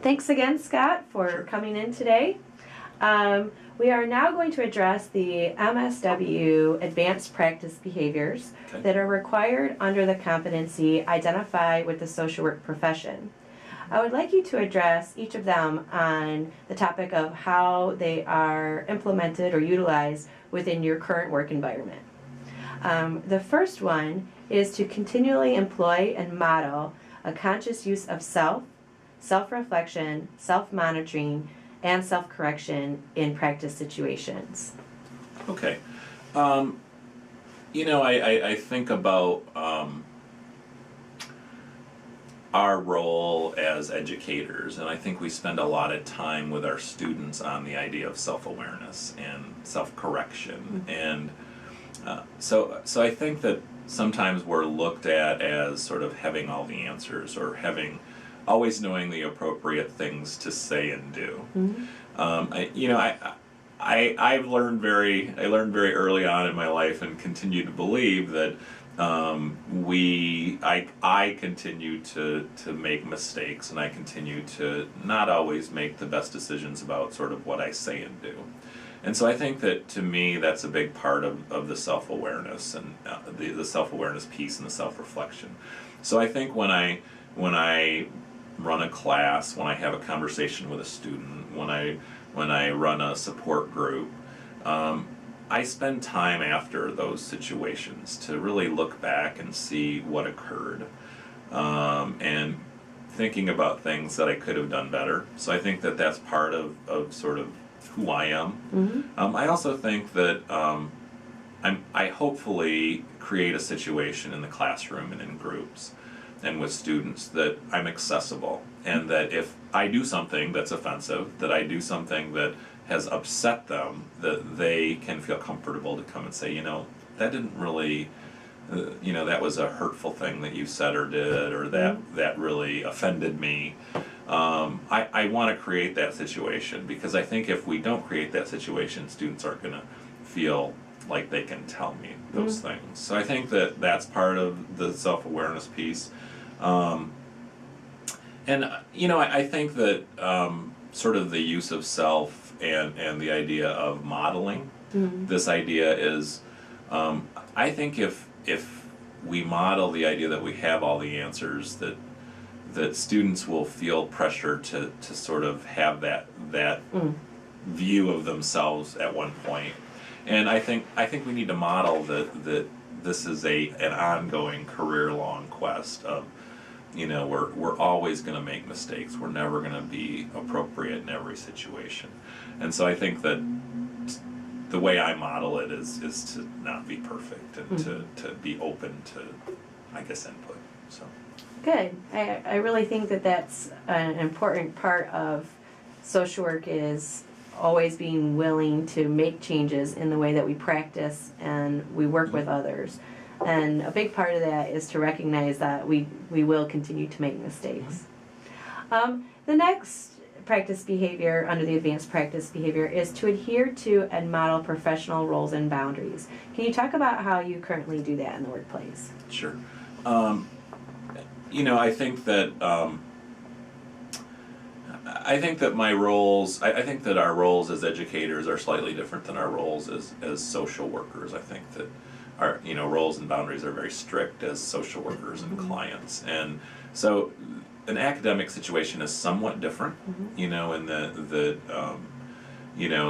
Thanks again, Scott, for coming in today. We are now going to address the MSW advanced practice behaviors that are required under the competency Identify with the Social Work Profession. I would like you to address each of them on the topic of how they are implemented or utilized within your current work environment. The first one is to continually employ and model a conscious use of self-reflection, self-monitoring, and self-correction in practice situations. Okay. I think about our role as educators, and I think we spend a lot of time with our students on the idea of self-awareness and self-correction. And so I think that sometimes we're looked at as sort of having all the answers or always knowing the appropriate things to say and do. I learned very early on in my life and continue to believe that I continue to make mistakes, and I continue to not always make the best decisions about sort of what I say and do. And so I think that, to me, that's a big part of the self-awareness and the self-awareness piece and the self-reflection. So I think when I run a class, when I have a conversation with a student, when I run a support group, I spend time after those situations to really look back and see what occurred, and thinking about things that I could have done better. So I think that that's part of sort of who I am. I also think that I hopefully create a situation in the classroom and in groups and with students that I'm accessible, and that if I do something that's offensive, that I do something that has upset them, that they can feel comfortable to come and say, that didn't really, that was a hurtful thing that you said or did, or that really offended me. I want to create that situation, because I think if we don't create that situation, students aren't going to feel like they can tell me those things. So I think that that's part of the self-awareness piece. I think that sort of the use of self and the idea of modeling, this idea is, I think if we model the idea that we have all the answers, that students will feel pressure to sort of have that view of themselves at one point. And I think we need to model that this is an ongoing career-long quest of, we're always going to make mistakes. We're never going to be appropriate in every situation. And so I think that the way I model it is to not be perfect and to be open to, I guess, input. So Good. I really think that that's an important part of social work, is always being willing to make changes in the way that we practice and we work with others. And a big part of that is to recognize that we will continue to make mistakes. The next practice behavior under the advanced practice behavior is to adhere to and model professional roles and boundaries. Can you talk about how you currently do that in the workplace? Sure. I think that my roles, I think that our roles as educators are slightly different than our roles as social workers. I think that our roles and boundaries are very strict as social workers and clients, and so an academic situation is somewhat different. In the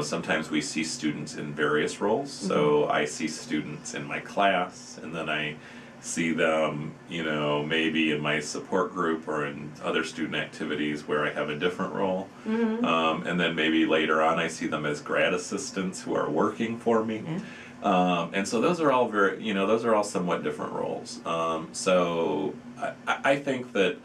sometimes we see students in various roles. So I see students in my class, and then I see them, maybe in my support group or in other student activities where I have a different role. And then maybe later on I see them as grad assistants who are working for me. And so those are all those are all somewhat different roles. So I think that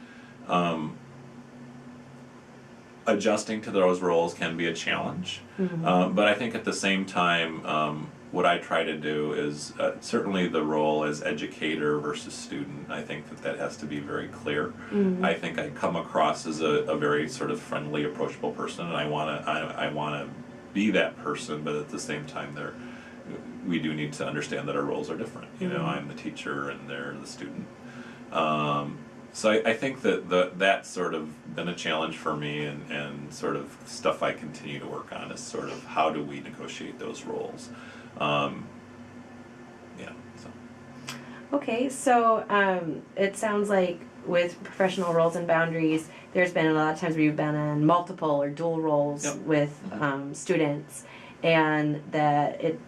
adjusting to those roles can be a challenge. But I think at the same time, what I try to do is certainly the role as educator versus student. I think that has to be very clear. I think I come across as a very sort of friendly, approachable person, and I want to be that person. But at the same time, we do need to understand that our roles are different. I'm the teacher and they're the student. So I think that that's sort of been a challenge for me, and sort of stuff I continue to work on is sort of how do we negotiate those roles. Yeah. So. Okay, so it sounds like with professional roles and boundaries, there's been a lot of times where you've been in multiple or dual roles Yep. with students, and that it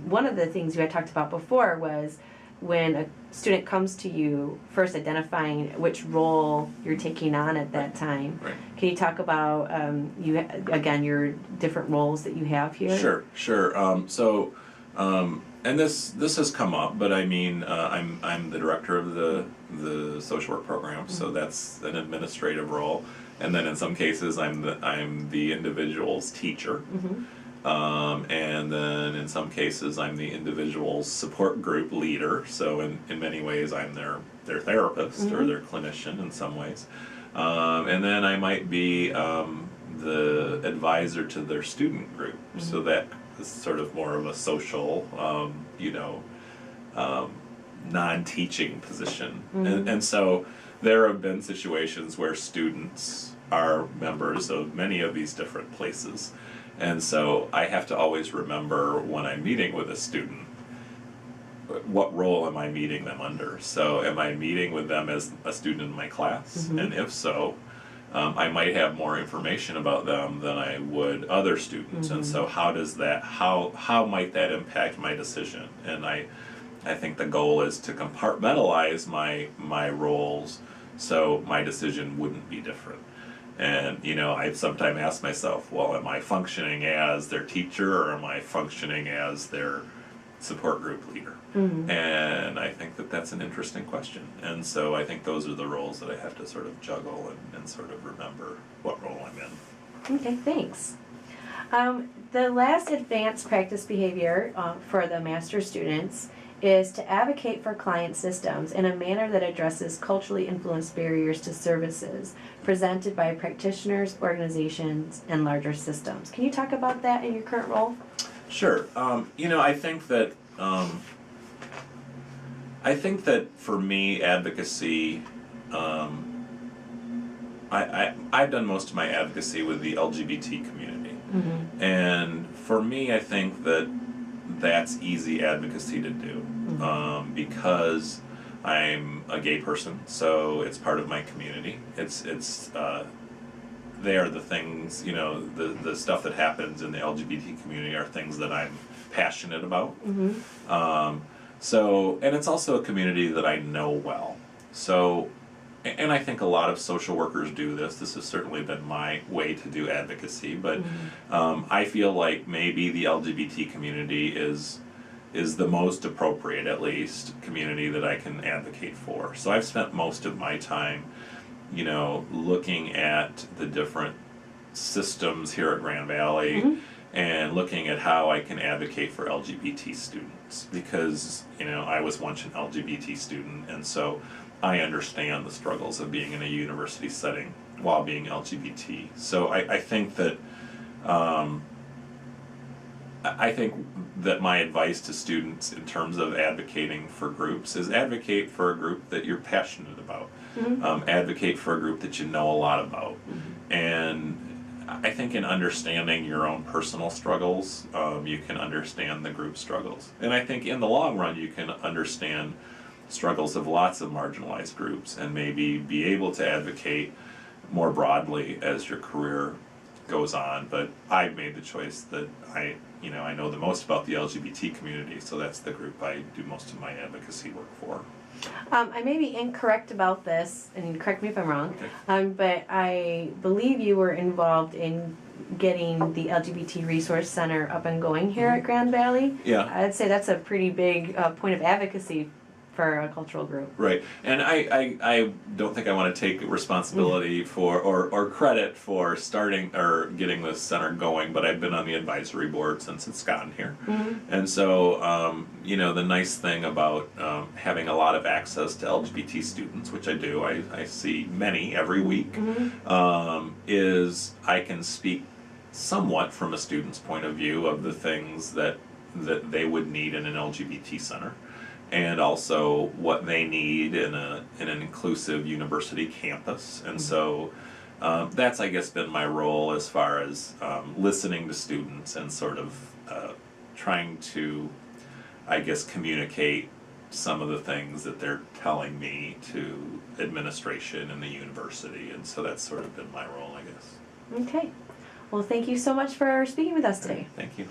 one of the things you had talked about before was when a student comes to you, first identifying which role you're taking on at that time. Right. Can you talk about your different roles that you have here? Sure. And this has come up, but I mean, I'm the director of the social work program, so that's an administrative role, and then in some cases I'm the individual's teacher, and then in some cases I'm the individual's support group leader. So in many ways I'm their therapist or their clinician in some ways, and then I might be the advisor to their student group. So that is sort of more of a social, non-teaching position. And so there have been situations where students are members of many of these different places. And so I have to always remember when I'm meeting with a student, what role am I meeting them under? So am I meeting with them as a student in my class? And if so, I might have more information about them than I would other students. And so how might that impact my decision? And I think the goal is to compartmentalize my roles so my decision wouldn't be different. And I sometimes ask myself, well, am I functioning as their teacher, or am I functioning as their support group leader? And I think that's an interesting question. And so I think those are the roles that I have to sort of juggle and sort of remember what role I'm in. Okay, thanks. The last advanced practice behavior for the master students is to advocate for client systems in a manner that addresses culturally influenced barriers to services presented by practitioners, organizations, and larger systems. Can you talk about that in your current role? Sure. I think that for me, advocacy, I've done most of my advocacy with the LGBT community. And for me, I think that that's easy advocacy to do, because I'm a gay person, so it's part of my community. They are the things, the stuff that happens in the LGBT community are things that I'm passionate about. And it's also a community that I know well. So, and I think a lot of social workers do this. This has certainly been my way to do advocacy, but I feel like maybe the LGBT community is the most appropriate, at least, community that I can advocate for. So I've spent most of my time, looking at the different systems here at Grand Valley and looking at how I can advocate for LGBT students, because, I was once an LGBT student, and so I understand the struggles of being in a university setting while being LGBT. So I think that my advice to students in terms of advocating for groups is advocate for a group that you're passionate about. Advocate for a group that you know a lot about. And I think in understanding your own personal struggles, you can understand the group struggles. And I think in the long run, you can understand struggles of lots of marginalized groups and maybe be able to advocate more broadly as your career goes on. But I've made the choice that I know the most about the LGBT community, so that's the group I do most of my advocacy work for. I may be incorrect about this, and correct me if I'm wrong, Okay. but I believe you were involved in getting the LGBT Resource Center up and going here at Grand Valley. Yeah. I'd say that's a pretty big point of advocacy for a cultural group. Right, and I don't think I want to take responsibility for or credit for starting or getting this center going, but I've been on the advisory board since it's gotten here. And so the nice thing about having a lot of access to LGBT students, which I do, I see many every week, is I can speak somewhat from a student's point of view of the things that they would need in an LGBT center. and also what they need in an inclusive university campus. And so that's, I guess, been my role as far as listening to students and sort of trying to, I guess, communicate some of the things that they're telling me to administration and the university. And so that's sort of been my role, I guess. Okay. Well, thank you so much for speaking with us today. Thank you.